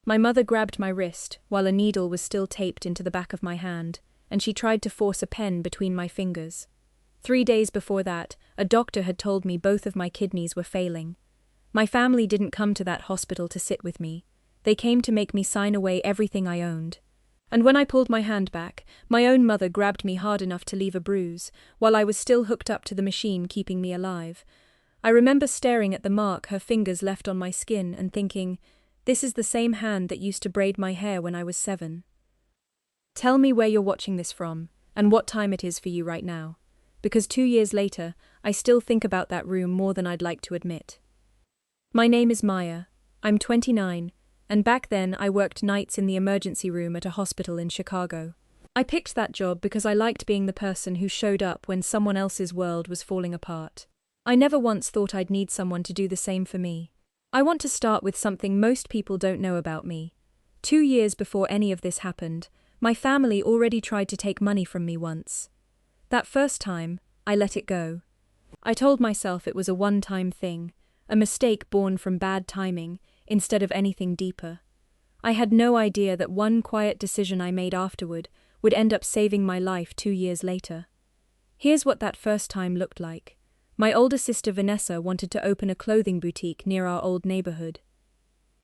My mother grabbed my wrist while a needle was still taped into the back of my hand, and she tried to force a pen between my fingers. 3 days before that, a doctor had told me both of my kidneys were failing. My family didn't come to that hospital to sit with me. They came to make me sign away everything I owned. And when I pulled my hand back, my own mother grabbed me hard enough to leave a bruise, while I was still hooked up to the machine keeping me alive. I remember staring at the mark her fingers left on my skin and thinking, this is the same hand that used to braid my hair when I was 7. Tell me where you're watching this from, and what time it is for you right now. Because 2 years later, I still think about that room more than I'd like to admit. My name is Maya. I'm 29, and back then I worked nights in the emergency room at a hospital in Chicago. I picked that job because I liked being the person who showed up when someone else's world was falling apart. I never once thought I'd need someone to do the same for me. I want to start with something most people don't know about me. 2 years before any of this happened, my family already tried to take money from me once. That first time, I let it go. I told myself it was a one-time thing, a mistake born from bad timing, instead of anything deeper. I had no idea that one quiet decision I made afterward would end up saving my life 2 years later. Here's what that first time looked like. My older sister Vanessa wanted to open a clothing boutique near our old neighborhood.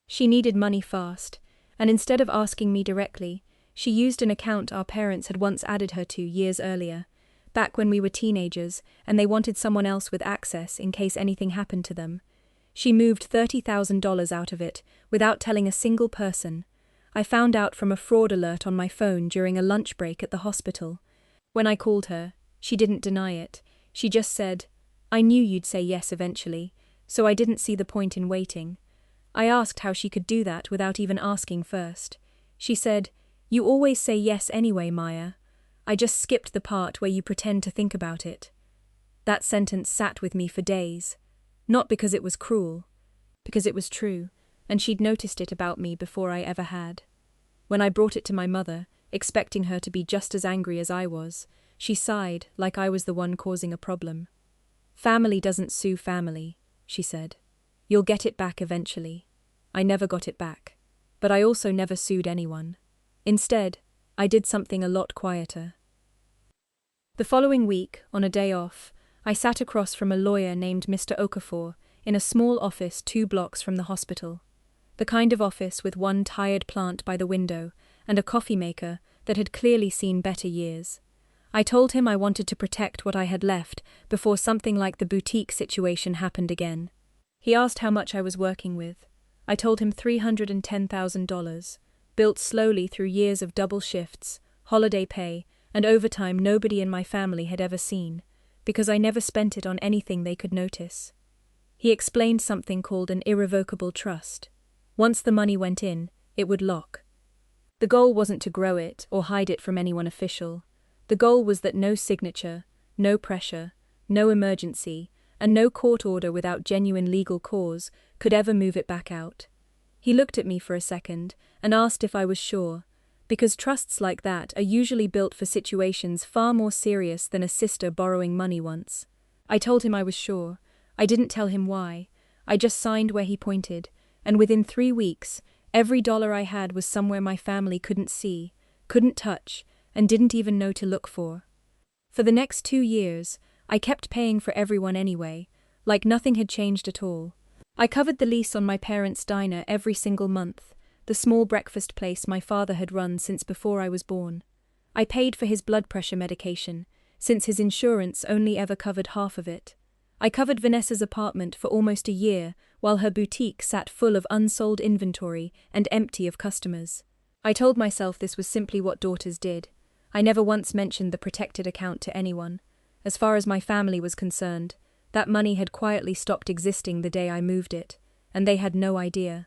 She needed money fast, and instead of asking me directly, she used an account our parents had once added her to years earlier, back when we were teenagers and they wanted someone else with access in case anything happened to them. She moved $30,000 out of it without telling a single person. I found out from a fraud alert on my phone during a lunch break at the hospital. When I called her, she didn't deny it. She just said, I knew you'd say yes eventually, so I didn't see the point in waiting. I asked how she could do that without even asking first. She said, you always say yes anyway, Maya. I just skipped the part where you pretend to think about it. That sentence sat with me for days. Not because it was cruel, because it was true, and she'd noticed it about me before I ever had. When I brought it to my mother, expecting her to be just as angry as I was, she sighed like I was the one causing a problem. Family doesn't sue family, she said. You'll get it back eventually. I never got it back, but I also never sued anyone. Instead, I did something a lot quieter. The following week, on a day off, I sat across from a lawyer named Mr. Okafor in a small office 2 blocks from the hospital. The kind of office with one tired plant by the window and a coffee maker that had clearly seen better years. I told him I wanted to protect what I had left before something like the boutique situation happened again. He asked how much I was working with. I told him $310,000, built slowly through years of double shifts, holiday pay, and overtime nobody in my family had ever seen, because I never spent it on anything they could notice. He explained something called an irrevocable trust. Once the money went in, it would lock. The goal wasn't to grow it or hide it from anyone official. The goal was that no signature, no pressure, no emergency, and no court order without genuine legal cause could ever move it back out. He looked at me for a second and asked if I was sure, because trusts like that are usually built for situations far more serious than a sister borrowing money once. I told him I was sure. I didn't tell him why. I just signed where he pointed, and within 3 weeks, every dollar I had was somewhere my family couldn't see, couldn't touch, and didn't even know to look for. For the next 2 years, I kept paying for everyone anyway, like nothing had changed at all. I covered the lease on my parents' diner every single month, the small breakfast place my father had run since before I was born. I paid for his blood pressure medication, since his insurance only ever covered half of it. I covered Vanessa's apartment for almost a year, while her boutique sat full of unsold inventory and empty of customers. I told myself this was simply what daughters did. I never once mentioned the protected account to anyone. As far as my family was concerned, that money had quietly stopped existing the day I moved it, and they had no idea.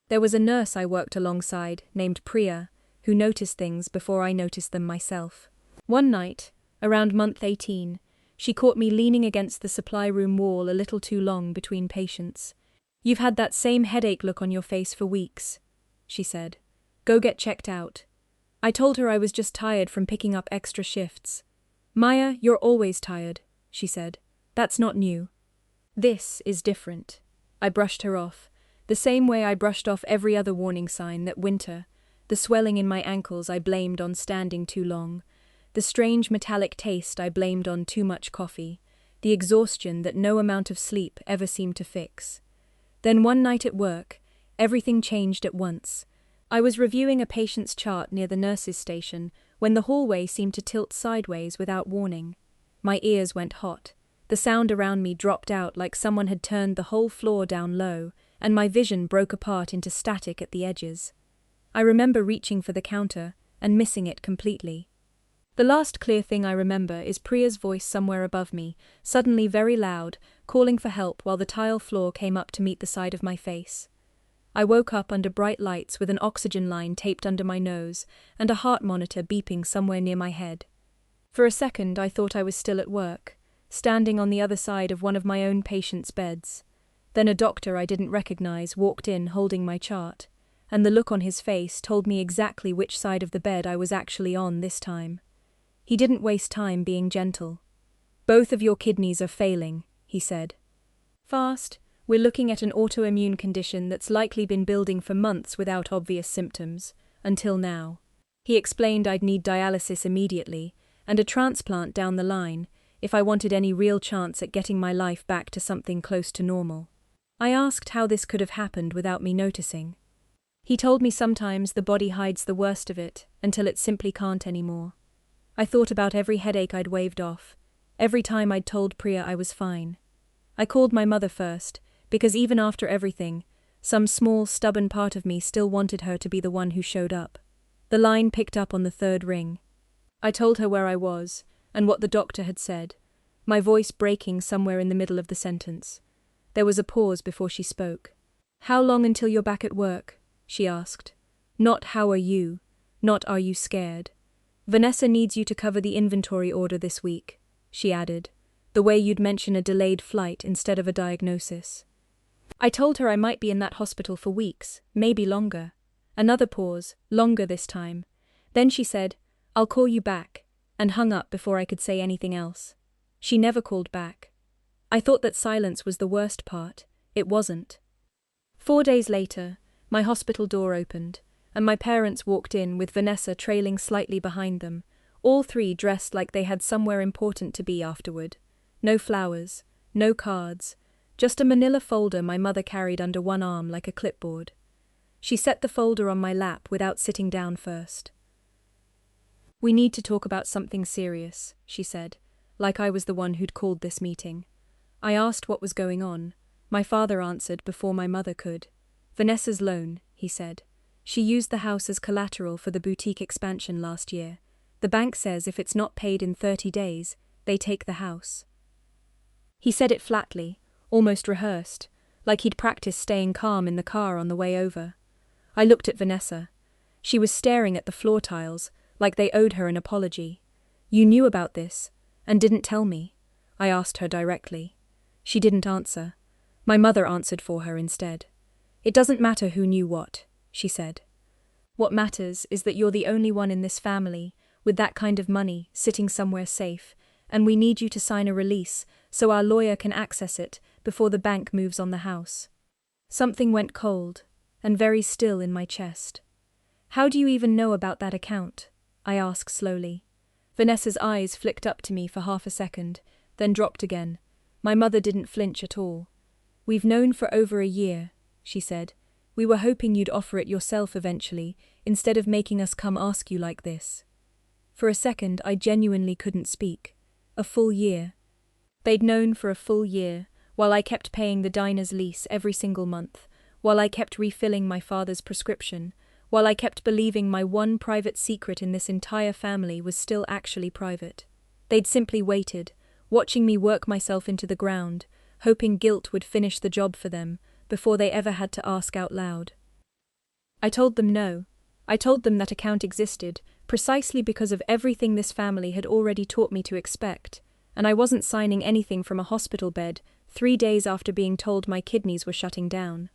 There was a nurse I worked alongside, named Priya, who noticed things before I noticed them myself. One night, around month 18, she caught me leaning against the supply room wall a little too long between patients. You've had that same headache look on your face for weeks, she said. Go get checked out. I told her I was just tired from picking up extra shifts. Maya, you're always tired, she said. That's not new. This is different. I brushed her off, the same way I brushed off every other warning sign that winter, the swelling in my ankles I blamed on standing too long, the strange metallic taste I blamed on too much coffee, the exhaustion that no amount of sleep ever seemed to fix. Then one night at work, everything changed at once. I was reviewing a patient's chart near the nurse's station when the hallway seemed to tilt sideways without warning. My ears went hot. The sound around me dropped out like someone had turned the whole floor down low, and my vision broke apart into static at the edges. I remember reaching for the counter and missing it completely. The last clear thing I remember is Priya's voice somewhere above me, suddenly very loud, calling for help while the tile floor came up to meet the side of my face. I woke up under bright lights with an oxygen line taped under my nose and a heart monitor beeping somewhere near my head. For a second I thought I was still at work, standing on the other side of one of my own patients' beds. Then a doctor I didn't recognize walked in holding my chart, and the look on his face told me exactly which side of the bed I was actually on this time. He didn't waste time being gentle. "Both of your kidneys are failing," he said. "Fast. We're looking at an autoimmune condition that's likely been building for months without obvious symptoms, until now." He explained I'd need dialysis immediately, and a transplant down the line, if I wanted any real chance at getting my life back to something close to normal. I asked how this could have happened without me noticing. He told me sometimes the body hides the worst of it until it simply can't anymore. I thought about every headache I'd waved off, every time I'd told Priya I was fine. I called my mother first, because even after everything, some small, stubborn part of me still wanted her to be the one who showed up. The line picked up on the third ring. I told her where I was, and what the doctor had said, my voice breaking somewhere in the middle of the sentence. There was a pause before she spoke. "How long until you're back at work?" she asked. "Not how are you, not are you scared. Vanessa needs you to cover the inventory order this week," she added, the way you'd mention a delayed flight instead of a diagnosis. I told her I might be in that hospital for weeks, maybe longer. Another pause, longer this time. Then she said, "I'll call you back," and hung up before I could say anything else. She never called back. I thought that silence was the worst part. It wasn't. 4 days later, my hospital door opened, and my parents walked in with Vanessa trailing slightly behind them, all three dressed like they had somewhere important to be afterward. No flowers, no cards, just a manila folder my mother carried under one arm like a clipboard. She set the folder on my lap without sitting down first. "We need to talk about something serious," she said, like I was the one who'd called this meeting. I asked what was going on. My father answered before my mother could. "Vanessa's loan," he said. "She used the house as collateral for the boutique expansion last year. The bank says if it's not paid in 30 days, they take the house." He said it flatly, almost rehearsed, like he'd practiced staying calm in the car on the way over. I looked at Vanessa. She was staring at the floor tiles, like they owed her an apology. "You knew about this, and didn't tell me?" I asked her directly. She didn't answer. My mother answered for her instead. "It doesn't matter who knew what," she said. "What matters is that you're the only one in this family with that kind of money sitting somewhere safe, and we need you to sign a release so our lawyer can access it before the bank moves on the house." Something went cold and very still in my chest. "How do you even know about that account?" I asked slowly. Vanessa's eyes flicked up to me for half a second, then dropped again. My mother didn't flinch at all. "We've known for over a year," she said. "We were hoping you'd offer it yourself eventually, instead of making us come ask you like this." For a second, I genuinely couldn't speak. A full year. They'd known for a full year, while I kept paying the diner's lease every single month, while I kept refilling my father's prescription, while I kept believing my one private secret in this entire family was still actually private. They'd simply waited, watching me work myself into the ground, hoping guilt would finish the job for them, before they ever had to ask out loud. I told them no. I told them that account existed, precisely because of everything this family had already taught me to expect, and I wasn't signing anything from a hospital bed 3 days after being told my kidneys were shutting down.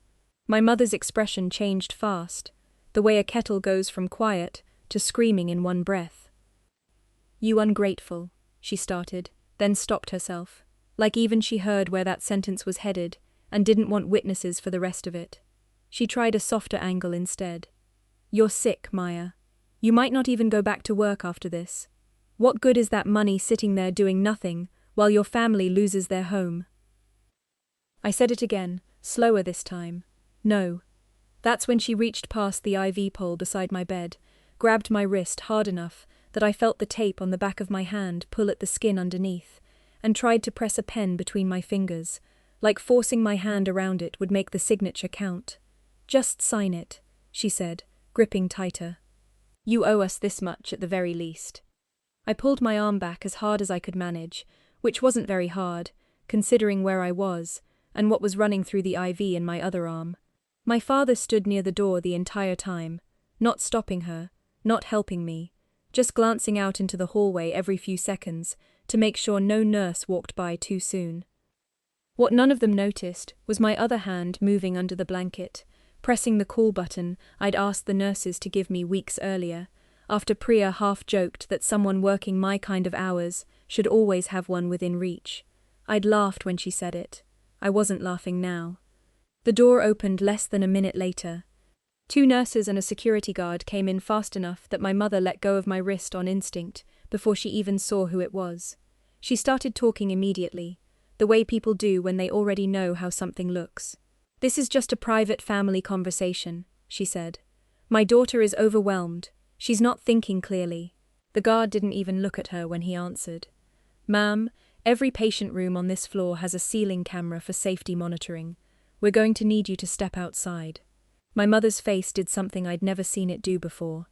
My mother's expression changed fast, the way a kettle goes from quiet to screaming in one breath. "You ungrateful," she started, then stopped herself, like even she heard where that sentence was headed and didn't want witnesses for the rest of it. She tried a softer angle instead. You're sick, Maya. You might not even go back to work after this. What good is that money sitting there doing nothing while your family loses their home? I said it again, slower this time. No. That's when she reached past the IV pole beside my bed, grabbed my wrist hard enough that I felt the tape on the back of my hand pull at the skin underneath, and tried to press a pen between my fingers, like forcing my hand around it would make the signature count. Just sign it, she said, gripping tighter. You owe us this much at the very least. I pulled my arm back as hard as I could manage, which wasn't very hard, considering where I was, and what was running through the IV in my other arm. My father stood near the door the entire time, not stopping her, not helping me, just glancing out into the hallway every few seconds to make sure no nurse walked by too soon. What none of them noticed was my other hand moving under the blanket, pressing the call button I'd asked the nurses to give me weeks earlier, after Priya half joked that someone working my kind of hours should always have one within reach. I'd laughed when she said it. I wasn't laughing now. The door opened less than a minute later. 2 nurses and a security guard came in fast enough that my mother let go of my wrist on instinct before she even saw who it was. She started talking immediately, the way people do when they already know how something looks. This is just a private family conversation, she said. My daughter is overwhelmed. She's not thinking clearly. The guard didn't even look at her when he answered. Ma'am, every patient room on this floor has a ceiling camera for safety monitoring. We're going to need you to step outside. My mother's face did something I'd never seen it do before.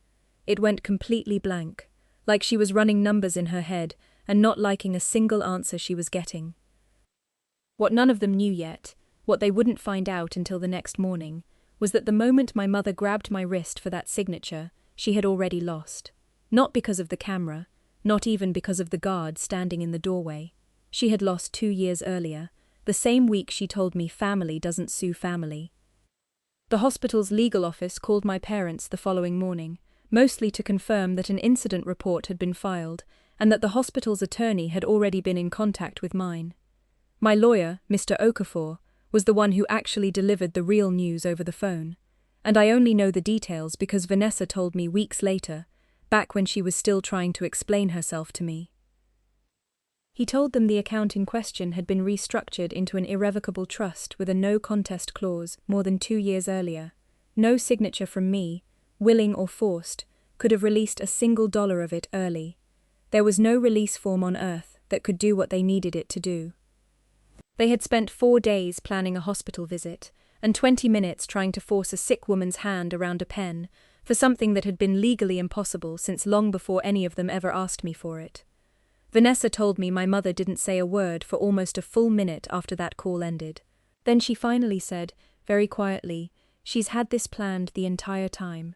It went completely blank, like she was running numbers in her head and not liking a single answer she was getting. What none of them knew yet, what they wouldn't find out until the next morning, was that the moment my mother grabbed my wrist for that signature, she had already lost. Not because of the camera, not even because of the guard standing in the doorway. She had lost 2 years earlier, the same week she told me family doesn't sue family. The hospital's legal office called my parents the following morning, mostly to confirm that an incident report had been filed and that the hospital's attorney had already been in contact with mine. My lawyer, Mr. Okafor, was the one who actually delivered the real news over the phone, and I only know the details because Vanessa told me weeks later, back when she was still trying to explain herself to me. He told them the account in question had been restructured into an irrevocable trust with a no-contest clause more than 2 years earlier. No signature from me, willing or forced, could have released a single dollar of it early. There was no release form on earth that could do what they needed it to do. They had spent 4 days planning a hospital visit, and 20 minutes trying to force a sick woman's hand around a pen for something that had been legally impossible since long before any of them ever asked me for it. Vanessa told me my mother didn't say a word for almost a full minute after that call ended. Then she finally said, very quietly, she's had this planned the entire time.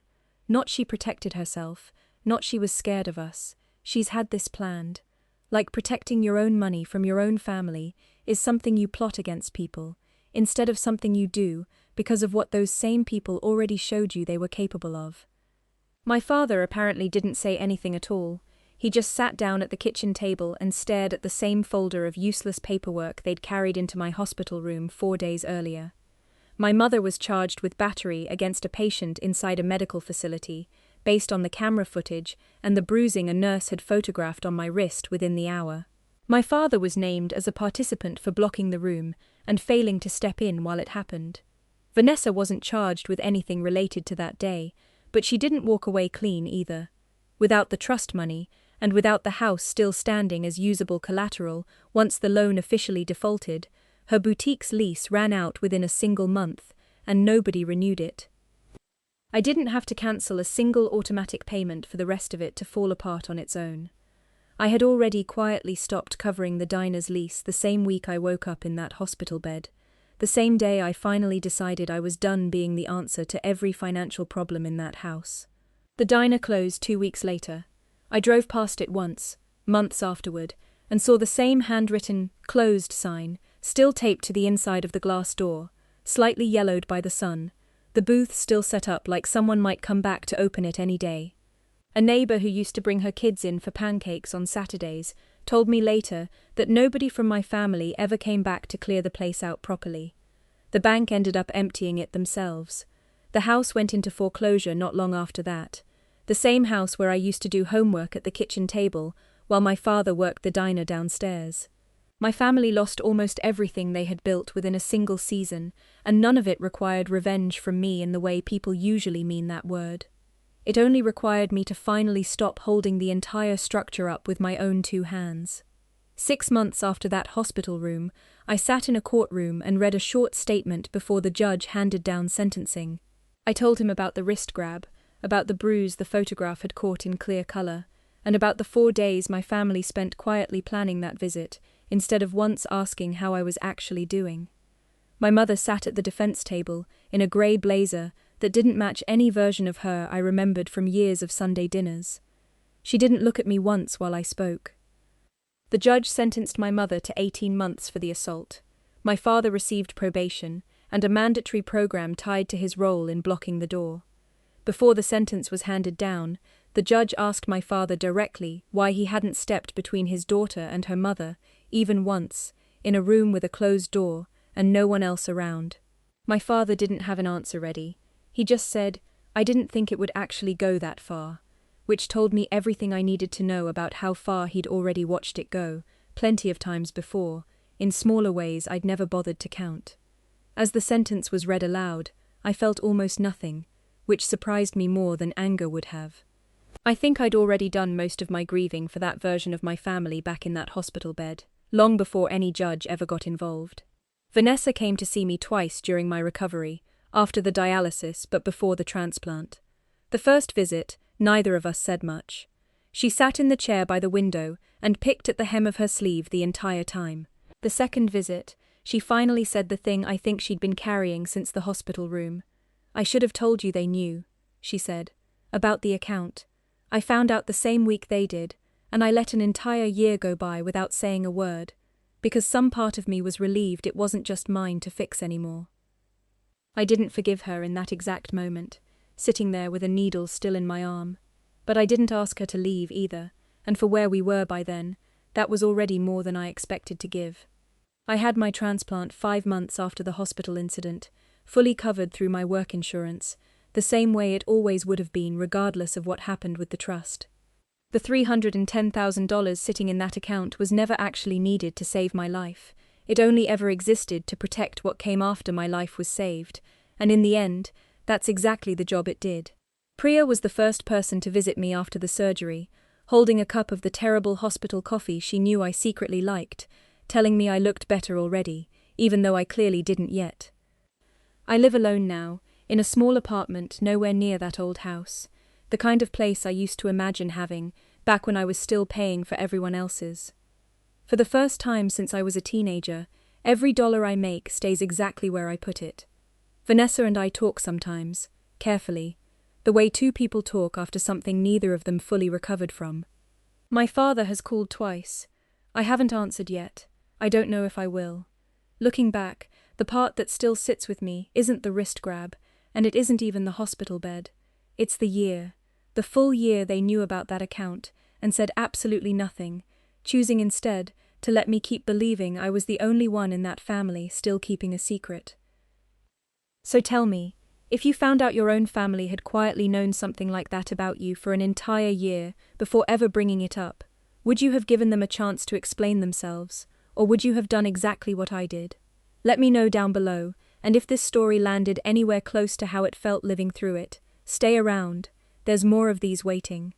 Not she protected herself, not she was scared of us. She's had this planned. Like protecting your own money from your own family is something you plot against people, instead of something you do because of what those same people already showed you they were capable of. My father apparently didn't say anything at all. He just sat down at the kitchen table and stared at the same folder of useless paperwork they'd carried into my hospital room 4 days earlier. My mother was charged with battery against a patient inside a medical facility, based on the camera footage and the bruising a nurse had photographed on my wrist within the hour. My father was named as a participant for blocking the room and failing to step in while it happened. Vanessa wasn't charged with anything related to that day, but she didn't walk away clean either. Without the trust money, and without the house still standing as usable collateral once the loan officially defaulted, her boutique's lease ran out within a single month, and nobody renewed it. I didn't have to cancel a single automatic payment for the rest of it to fall apart on its own. I had already quietly stopped covering the diner's lease the same week I woke up in that hospital bed, the same day I finally decided I was done being the answer to every financial problem in that house. The diner closed 2 weeks later. I drove past it once, months afterward, and saw the same handwritten, closed sign, still taped to the inside of the glass door, slightly yellowed by the sun, the booth still set up like someone might come back to open it any day. A neighbor who used to bring her kids in for pancakes on Saturdays told me later that nobody from my family ever came back to clear the place out properly. The bank ended up emptying it themselves. The house went into foreclosure not long after that. The same house where I used to do homework at the kitchen table, while my father worked the diner downstairs. My family lost almost everything they had built within a single season, and none of it required revenge from me in the way people usually mean that word. It only required me to finally stop holding the entire structure up with my own two hands. 6 months after that hospital room, I sat in a courtroom and read a short statement before the judge handed down sentencing. I told him about the wrist grab, about the bruise the photograph had caught in clear color, and about the 4 days my family spent quietly planning that visit, instead of once asking how I was actually doing. My mother sat at the defense table, in a grey blazer that didn't match any version of her I remembered from years of Sunday dinners. She didn't look at me once while I spoke. The judge sentenced my mother to 18 months for the assault. My father received probation, and a mandatory program tied to his role in blocking the door. Before the sentence was handed down, the judge asked my father directly why he hadn't stepped between his daughter and her mother, even once, in a room with a closed door and no one else around. My father didn't have an answer ready. He just said, "I didn't think it would actually go that far," which told me everything I needed to know about how far he'd already watched it go, plenty of times before, in smaller ways I'd never bothered to count. As the sentence was read aloud, I felt almost nothing, which surprised me more than anger would have. I think I'd already done most of my grieving for that version of my family back in that hospital bed, long before any judge ever got involved. Vanessa came to see me twice during my recovery, after the dialysis but before the transplant. The first visit, neither of us said much. She sat in the chair by the window and picked at the hem of her sleeve the entire time. The second visit, she finally said the thing I think she'd been carrying since the hospital room. "I should have told you they knew," she said, "about the account. I found out the same week they did, and I let an entire year go by without saying a word, because some part of me was relieved it wasn't just mine to fix anymore." I didn't forgive her in that exact moment, sitting there with a needle still in my arm. But I didn't ask her to leave either, and for where we were by then, that was already more than I expected to give. I had my transplant 5 months after the hospital incident, fully covered through my work insurance, the same way it always would have been regardless of what happened with the trust. The $310,000 sitting in that account was never actually needed to save my life. It only ever existed to protect what came after my life was saved, and in the end, that's exactly the job it did. Priya was the first person to visit me after the surgery, holding a cup of the terrible hospital coffee she knew I secretly liked, telling me I looked better already, even though I clearly didn't yet. I live alone now, in a small apartment nowhere near that old house, the kind of place I used to imagine having, back when I was still paying for everyone else's. For the first time since I was a teenager, every dollar I make stays exactly where I put it. Vanessa and I talk sometimes, carefully, the way two people talk after something neither of them fully recovered from. My father has called twice. I haven't answered yet. I don't know if I will. Looking back, the part that still sits with me isn't the wrist grab, and it isn't even the hospital bed. It's the year, the full year they knew about that account and said absolutely nothing, choosing instead to let me keep believing I was the only one in that family still keeping a secret. So tell me, if you found out your own family had quietly known something like that about you for an entire year before ever bringing it up, would you have given them a chance to explain themselves, or would you have done exactly what I did? Let me know down below, and if this story landed anywhere close to how it felt living through it, stay around. There's more of these waiting.